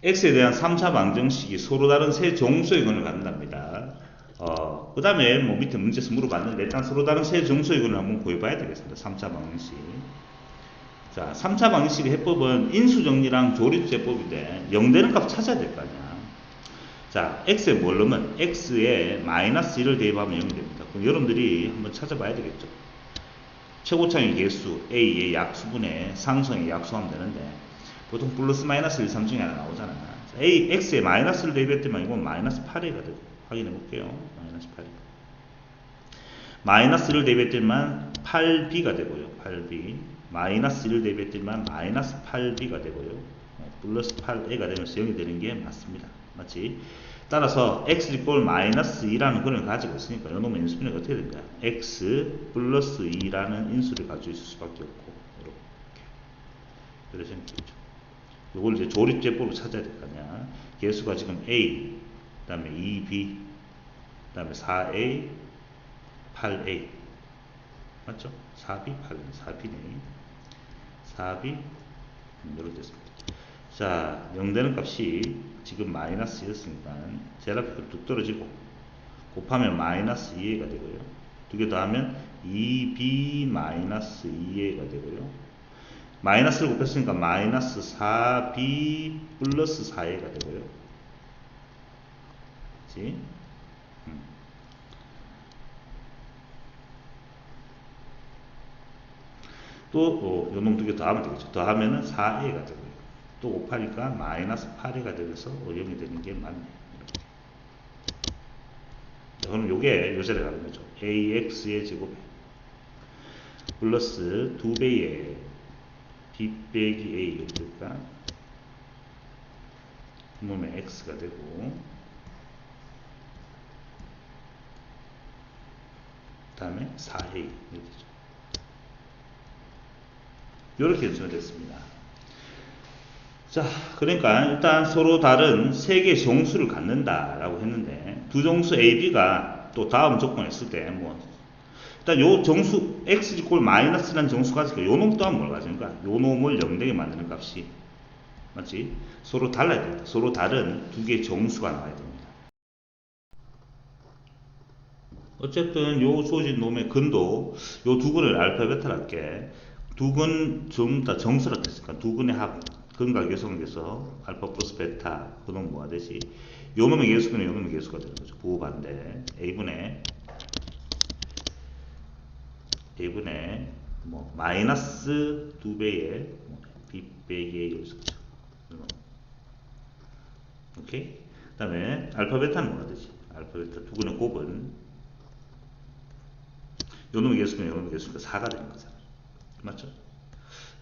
x에 대한 3차 방정식이 서로 다른 세 정수의 근을 갖는답니다. 그 다음에 뭐 밑에 문제에서 물어봤는데 일단 서로 다른 세 정수의 근을 한번 구해봐야 되겠습니다. 3차 방정식. 자, 3차 방정식의 해법은 인수정리랑 조립제법인데 0되는 값 찾아야 될 거 아니야. 자, x에 뭘 넣으면 x에 마이너스 1을 대입하면 0이 됩니다. 그럼 여러분들이 한번 찾아봐야 되겠죠. 최고차의 개수 a의 약수분의 상성의 약수하면 되는데 보통 플러스 마이너스 1, 3 중에 하나 나오잖아. a, x에 마이너스를 대입했더만 이건 마이너스 8이가 되고 확인해 볼게요. 마이너스 8이. 마이너스 1을 대입했더만 8b가 되고요. 8b. 마이너스 1을 대입했더만 마이너스 8b가 되고요. 플러스 8a가 되면서 0이 되는 게 맞습니다. 맞지? 따라서 x 이꼴 마이너스 2라는 근을 가지고 있으니까 이놈의 인수분해가 어떻게 됩니까? x 플러스 2라는 인수를 가지고 있을 수밖에 없고 이렇게 그래서 되겠죠. 이걸 이제 조립제법으로 찾아야 될 거 아니야. 개수가 지금 a, 그 다음에 2b, 그 다음에 4a, 8a 맞죠? 4b, 8a, 4b네. 4b 이렇게 됐습니다. 자, 0되는 값이 지금 마이너스였으니까 제라피가 뚝 떨어지고 곱하면 마이너스 2a가 되고요. 두 개 더하면 2b 마이너스 2a가 되고요. 마이너스를 곱했으니까 마이너스 4b 플러스 4a가 되고요. 그치? 또 요놈 두 개 더하면 되겠죠. 더하면은 4a가 되고요. 또 곱하니까 마이너스 8a가 되면서 0이 되는 게 맞네요. 그럼 요게 요새를 가는 거죠. ax의 제곱에 플러스 2배의 b 빼기 a 이렇게 될까? 그러면 x가 되고 그 다음에 4a 이렇게 되죠. 이렇게 연수가 됐습니다. 자, 그러니까 일단 서로 다른 세 개의 정수를 갖는다라고 했는데 두 정수 A, B가 또 다음 조건을 했을 때 뭐 일단 요 정수 x 이꼴 마이너스라는 정수 가지고 요 놈 또한 뭘 가지는가? 요 놈을 0되게 만드는 값이 맞지? 서로 달라야 됩니다. 서로 다른 두 개의 정수가 나와야 됩니다. 어쨌든 요 주어진 놈의 근도 요 두 근을 알파 베타로 할게. 두 근 전부 다 정수라고 했으니까 두 근의 합 근과 계속에서 알파 플러스 베타 그놈 뭐가 되지? 요 놈의 계수분의 요 놈의 계수가 되는 거죠. 부호반대 a분의 뭐 마이너스 2배의 b 빼기 a 여기서 그죠. 오케이. 그 다음에 알파 베타는 뭐가 되지? 알파 베타 두 근의 곱은 요 놈의 계수분의 요 놈의 계수가 4가 되는 거잖아. 맞죠?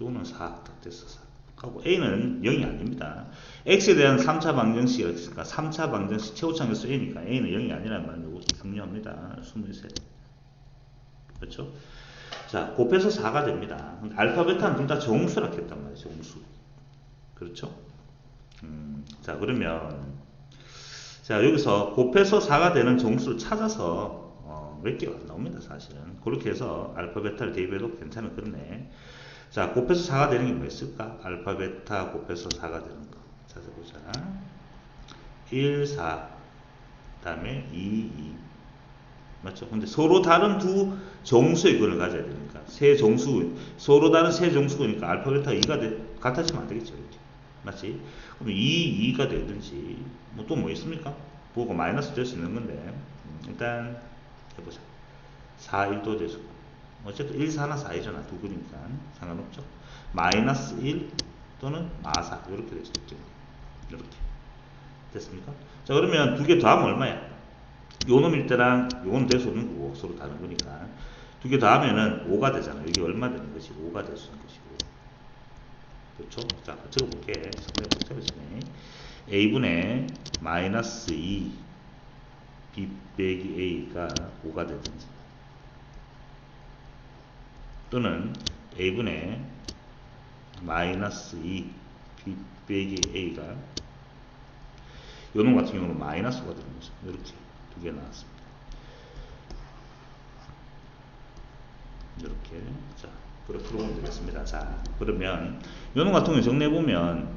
요거는 4 딱 됐어. 4. 하고 a는 0이 아닙니다. x에 대한 3차 방정식이 있으니까 3차 방정식 최고차의 수 a니까 a는 0이 아니라는 말은 이것도 중요합니다. 23. 그렇죠? 자, 곱해서 4가 됩니다. 알파 베타는 둘 다 정수라 했단 말이죠. 정수. 그렇죠? 자, 그러면 자, 여기서 곱해서 4가 되는 정수를 찾아서 몇 개가 안 나옵니다. 사실은. 그렇게 해서 알파 베타를 대입해도 괜찮은 그러네. 자, 곱해서 4가 되는 게 뭐 있을까? 알파 베타 곱해서 4가 되는 거 찾아보자. 1, 4, 그 다음에 2, 2 맞죠? 근데 서로 다른 두 정수의 근을 가져야 되니까 세 정수, 서로 다른 세 정수니까 알파 베타 2가 같아지면 안 되겠죠. 이렇게. 맞지? 그럼 2, 2가 되든지 뭐 또 뭐 있습니까? 보고 마이너스 될 수 있는 건데 일단 해보자. 4, 1도 되죠. 어쨌든 1, 4나 4이잖아. 두 근이니까 상관없죠. 마이너스 1 또는 마사 이렇게 될 수 있죠. 이렇게 됐습니까? 자, 그러면 두 개 더하면 얼마야? 요 놈일 때랑 요거는 될 수 없는 거고 서로 다른 거니까 두 개 더하면은 5가 되잖아. 이게 얼마 되는 것이 5가 될 수 있는 것이고 그렇죠? 자, 적어볼게. 상당히 복잡해지네. a분의 마이너스 2 b 빼기 a가 5가 되든지 또는 a분의 마이너스 2 b 빼기 a가 요놈 같은 경우는 마이너스가 되는 거죠. 이렇게 두 개 나왔습니다. 이렇게 자 그래 풀어보면 되겠습니다. 자, 그러면 요놈 같은 경우 정리해보면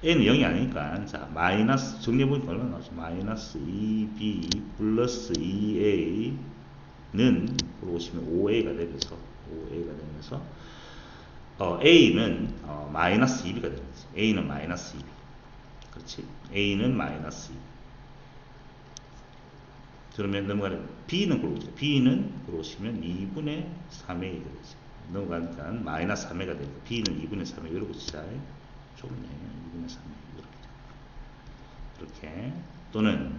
a는 0이 아니니까 자 마이너스 정리해보니까 얼마나 나오죠? 마이너스 2b 플러스 2a는 보시면 5a가 되면서 a는 마이너스 2b가 되는 거지. a는 마이너스 2b. 그렇지? a는 마이너스 2b. 그러면 넘어가는 b는 그러죠. b는 그러시면 2분의 3a가 되죠. 넘어가니까 마이너스 3a가 되니까 b는 2분의 3a 이러고 치자. 좁네. 2분의 3a 이렇게. 또는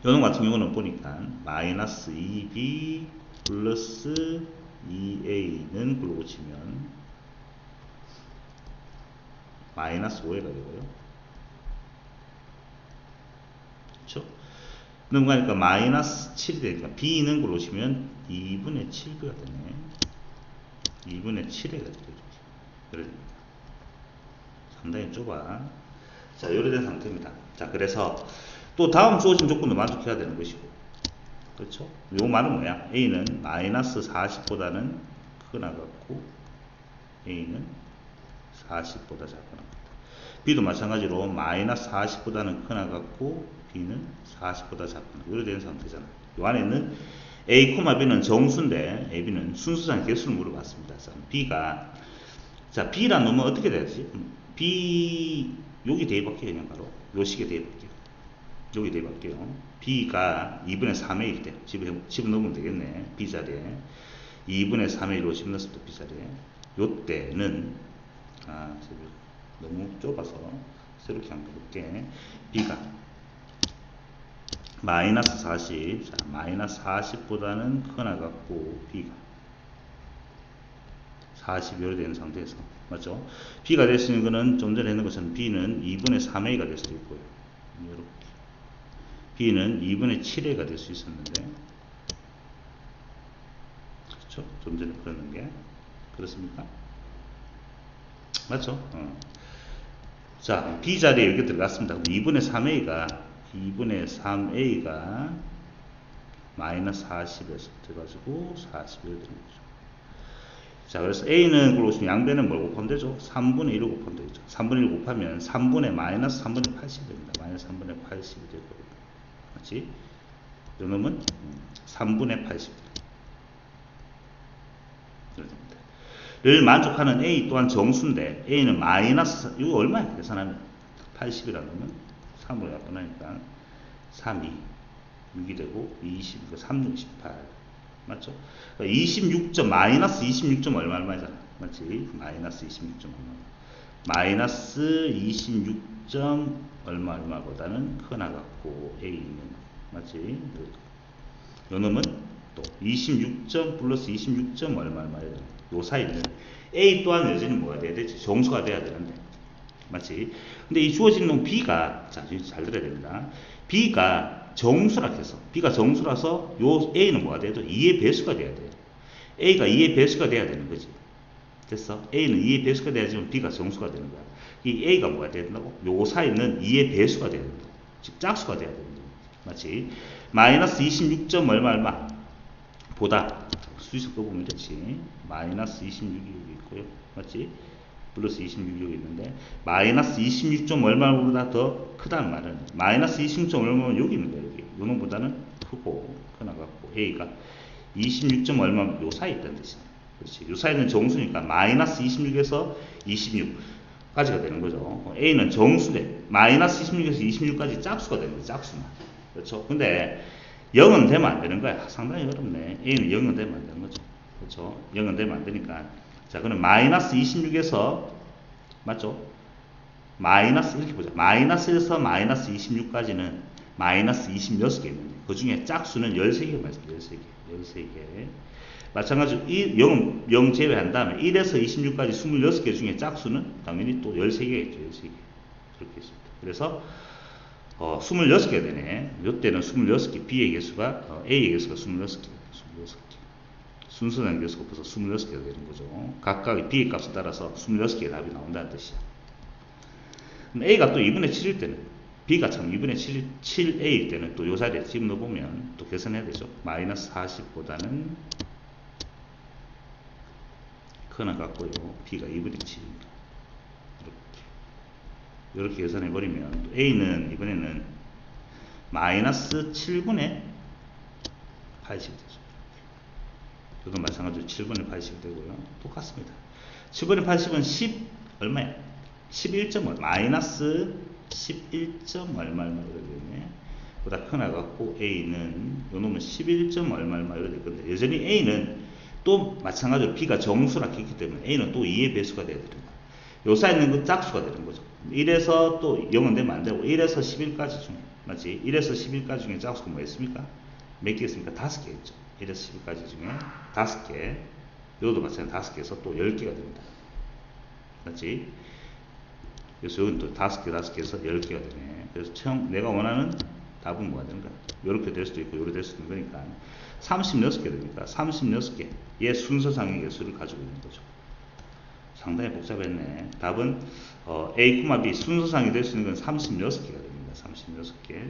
요놈 같은 경우는 보니까 마이너스 2b 플러스 2a는 그러고 치면 마이너스 5a가 되고요. 그렇죠? 넘어가니까 마이너스 7이 되니까 b는 그러고 치면 2분의 7b가 되네. 2분의 7a가 되죠. 그러니까 상당히 좁아. 자, 요래된 상태입니다. 자, 그래서 또 다음 주어진 조건도 만족해야 되는 것이고, 그렇죠? 요 말은 뭐야? a는 마이너스 40보다는 크거나 같고, a는 40보다 작거나 같다. b도 마찬가지로 마이너스 40보다는 크거나 같고, b는 40보다 작거나 요래된 상태잖아. 요 안에는 a, b는 정수인데, b는 순수상 개수를 물어봤습니다. 자, b가 자, b란 놈은 어떻게 돼야지? b 여기 대입할게요. 그냥 바로 요 식에 대입할게요. 여기 대입할게요. b가 2분의 3a일 때 집어넣으면 되겠네. b 자리에 2분의 3a로 집어넣었을 때 b 자리에 요 때는 너무 좁아서 새롭게 한번 볼게. b가 마이너스 40, 자, 마이너스 40보다는 크거나 같고 b가 40 요래되는 상태에서 맞죠? b가 될 수 있는 거는 좀 전에 했는 것은 b는 2분의 3a가 될 수도 있고요. 이렇게 b는 2분의 7a가 될 수 있었는데 그렇죠? 좀 전에 그랬는 게 그렇습니까? 맞죠? 자, b 자리에 이렇게 들어갔습니다. 그럼 2분의 3a가 마이너스 40에서 돼가지고 40이 되는 거죠. 자, 그래서 a는 그러고 양변은 뭘 곱하면 되죠? 3분의 1을 곱하면 되죠. 3분의 1 곱하면 3분의 마이너스 3분의 80이 됩니다. 마이너스 3분의 80이 되고 맞지? 이놈은 3분의 80이 됩니다. 를 만족하는 a 또한 정수인데 a는 마이너스 이거 얼마야? 계산하면 80이라는 건 3으로 약분하니까 3, 2 6이 되고 20, 3, 6, 18 맞죠? 26점 마이너스 26점 얼마잖아 맞지? 마이너스 26점 얼마 마이너스 26점 얼마보다는 크거나 같고 a는 맞지? 요놈은 또 26점 플러스 26점 얼마야 되나 요 사이는 a 또한 여전히 뭐가 돼야 되지? 정수가 돼야 되는데 맞지? 근데 이 주어진 놈 b가 자, 잘 들어야 됩니다. b가 정수라 해서 b가 정수라서 요 a는 뭐가 돼야 돼? 2의 배수가 돼야 돼. a가 2의 배수가 돼야 되는 거지. 됐어? a는 2의 배수가 돼야지만 b가 정수가 되는 거야. 이 a가 뭐가 돼야 된다고? 요 사이는 2의 배수가 돼야 된다. 즉 짝수가 돼야 된다. 맞지? 마이너스 26점 얼마 보다 수식을 꺼보면 되지. 마이너스 26이 여기 있고요. 맞지? 플러스 26이 여기 있는데 마이너스 26점 얼마보다 더 크다는 말은 마이너스 26점 얼마면 여기 있는 거예요. 여기. 요놈보다는 크고 크나갖고 a가 26점 얼마 요 사이에 있다는 뜻이야. 그렇지. 요 사이는 정수니까 마이너스 26에서 26까지가 되는 거죠. a는 정수대 마이너스 26에서 26까지 짝수가 되는 거죠. 짝수만. 그렇죠. 근데 0은 되면 안 되는 거야. 상당히 어렵네. a는 0은 되면 안 되는 거죠. 그렇죠. 0은 되면 안 되니까. 자, 그럼 마이너스 26에서 맞죠? 마이너스 이렇게 보자. 마이너스에서 마이너스 26까지는 마이너스 26개 있는데 그 중에 짝수는 13개 맞습니다. 13개. 마찬가지로 0 제외한 다음에 1에서 26까지 26개 중에 짝수는 당연히 또 13개겠죠. 13개. 그렇게 있습니다. 그래서 26개 되네. 이때는 26개, B의 개수가, A의 개수가 26개. 순서난 개수가 없어서 26개가 되는 거죠. 각각 B의 값에 따라서 26개의 답이 나온다는 뜻이야. 그럼 A가 또 2분의 7일 때는, B가 참 2분의 7A일 때는 또 요 자리에 집어넣어보면 또 계산해야 되죠. 마이너스 40보다는 크거나 같고요. B가 2분의 7입니다. 이렇게. 이렇게 계산해 버리면 A는 이번에는 마이너스 7분의 80이 되죠. 이건 마찬가지로 7분의 80이 되고요. 똑같습니다. 7분의 80은 10 얼마야? 11점 마이너스 11점 얼마얼마 이렇게 되네. 보다 커나갖고 A는 요 놈은 11점 얼마얼마 이렇게 될 건데, 여전히 A는 또 마찬가지로 B가 정수라 했기 때문에 A는 또 2의 배수가 돼야 되는 거예요. 요 사이에 있는 건 짝수가 되는 거죠. 1에서 또 0은 되면 안 되고 1에서 11까지 중에, 맞지? 1에서 11까지 중에 짝수가 뭐 있습니까? 몇 개 있습니까? 5개 있죠. 1에서 10까지 중에 5개. 요것도 마찬가지로 5개에서 또 10개가 됩니다. 맞지? 그래서 여기는 또 5개에서 10개가 되네. 그래서 내가 원하는 답은 뭐가 되는가? 요렇게 될 수도 있고, 요렇게 될 수도 있는 거니까 36개 됩니까? 36개의 순서상의 개수를 가지고 있는 거죠. 상당히 복잡했네. 답은 A, B 순서상이 될 수 있는 건 36개가 됩니다. 36개.